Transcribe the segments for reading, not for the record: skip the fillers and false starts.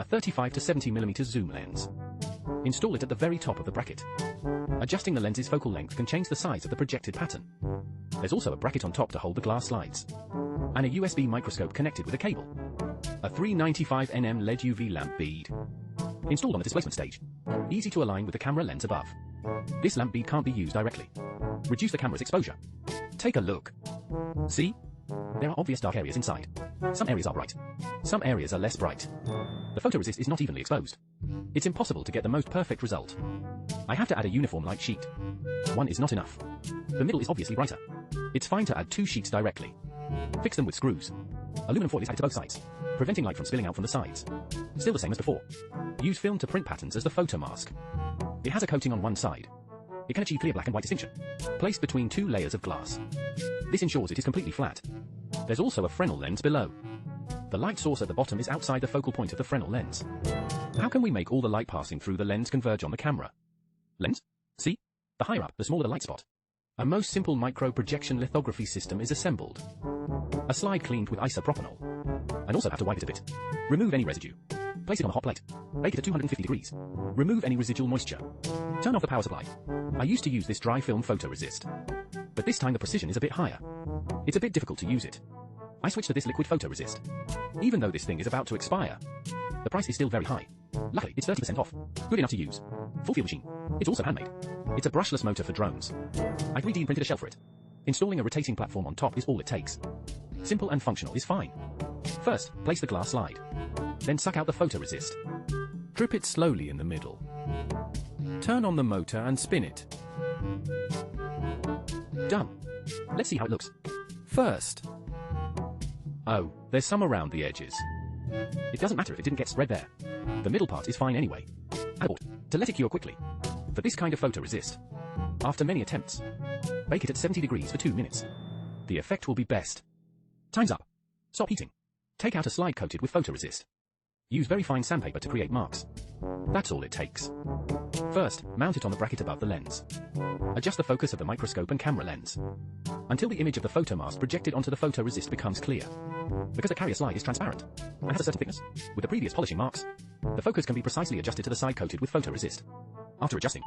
a 35 to 70mm zoom lens. Install it at the very top of the bracket. Adjusting the lens's focal length can change the size of the projected pattern. There's also a bracket on top to hold the glass slides. And a USB microscope connected with a cable. A 395nm LED UV lamp bead. Installed on the displacement stage. Easy to align with the camera lens above. This lamp bead can't be used directly. Reduce the camera's exposure. Take a look. See? There are obvious dark areas inside. Some areas are bright. Some areas are less bright. The photoresist is not evenly exposed. It's impossible to get the most perfect result. I have to add a uniform light sheet. One is not enough. The middle is obviously brighter. It's fine to add 2 sheets directly. Fix them with screws. Aluminum foil is added to both sides, preventing light from spilling out from the sides. Still the same as before. Use film to print patterns as the photomask. It has a coating on one side. It can achieve clear black and white distinction, placed between 2 layers of glass. This ensures it is completely flat. There's also a Fresnel lens below. The light source at the bottom is outside the focal point of the Fresnel lens. How can we make all the light passing through the lens converge on the camera? Lens? See? The higher up, the smaller the light spot. A most simple micro-projection lithography system is assembled. A slide cleaned with isopropanol. And also have to wipe it a bit. Remove any residue. Place it on a hot plate. Bake it at 250 degrees. Remove any residual moisture. Turn off the power supply. I used to use this dry film photoresist. But this time the precision is a bit higher. It's a bit difficult to use it. I switched to this liquid photoresist. Even though this thing is about to expire, the price is still very high. Luckily, it's 30% off. Good enough to use. Full field machine. It's also handmade. It's a brushless motor for drones. I 3D printed a shell for it. Installing a rotating platform on top is all it takes. Simple and functional is fine. First, place the glass slide. Then suck out the photoresist. Drip it slowly in the middle. Turn on the motor and spin it. Done. Let's see how it looks. First. Oh, there's some around the edges. It doesn't matter if it didn't get spread there. The middle part is fine anyway. Abort. To let it cure quickly. For this kind of photoresist. After many attempts. Bake it at 70 degrees for 2 minutes. The effect will be best. Time's up. Stop heating. Take out a slide coated with photoresist. Use very fine sandpaper to create marks. That's all it takes. First, mount it on the bracket above the lens. Adjust the focus of the microscope and camera lens until the image of the photomask projected onto the photoresist becomes clear. Because the carrier slide is transparent and has a certain thickness, with the previous polishing marks, the focus can be precisely adjusted to the side coated with photoresist. After adjusting,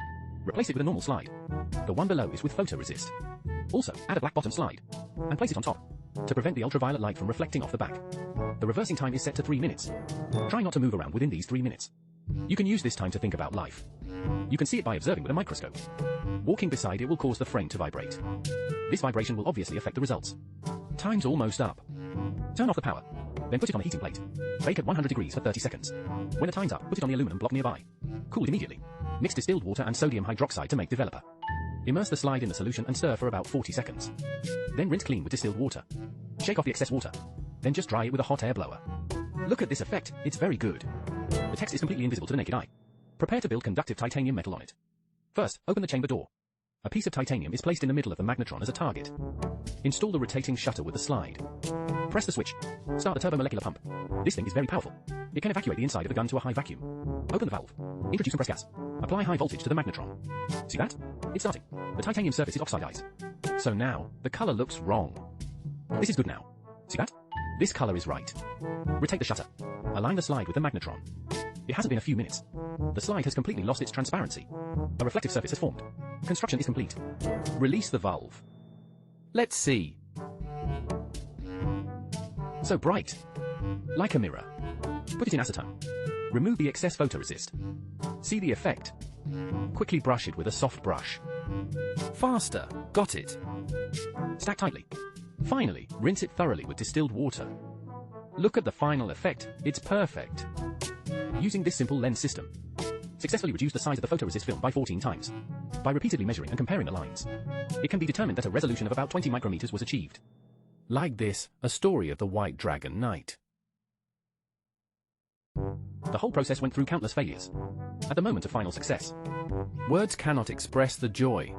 replace it with a normal slide. The one below is with photoresist. Also, add a black bottom slide and place it on top to prevent the ultraviolet light from reflecting off the back. The reversing time is set to 3 minutes. Try not to move around within these 3 minutes. You can use this time to think about life. You can see it by observing with a microscope. Walking beside it will cause the frame to vibrate. This vibration will obviously affect the results. Time's almost up. Turn off the power, then put it on a heating plate. Bake at 100 degrees for 30 seconds. When the time's up, put it on the aluminum block nearby. Cool it immediately. Mix distilled water and sodium hydroxide to make developer. Immerse the slide in the solution and stir for about 40 seconds. Then rinse clean with distilled water. Shake off the excess water. Then just dry it with a hot air blower. Look at this effect, it's very good. The text is completely invisible to the naked eye. Prepare to build conductive titanium metal on it. First, open the chamber door. A piece of titanium is placed in the middle of the magnetron as a target. Install the rotating shutter with the slide. Press the switch. Start the turbomolecular pump. This thing is very powerful. It can evacuate the inside of the gun to a high vacuum. Open the valve. Introduce compressed gas. Apply high voltage to the magnetron. See that? It's starting. The titanium surface is oxidized. So now, the color looks wrong. This is good now. See that? This color is right. Rotate the shutter. Align the slide with the magnetron. It hasn't been a few minutes. The slide has completely lost its transparency. A reflective surface has formed. Construction is complete. Release the valve. Let's see. So bright. Like a mirror. Put it in acetone. Remove the excess photoresist. See the effect. Quickly brush it with a soft brush. Faster. Got it. Stack tightly. Finally, rinse it thoroughly with distilled water. Look at the final effect. It's perfect. Using this simple lens system, successfully reduced the size of the photoresist film by 14 times. By repeatedly measuring and comparing the lines, it can be determined that a resolution of about 20 micrometers was achieved. Like this, a story of the White Dragon Knight. The whole process went through countless failures. At the moment of final success, words cannot express the joy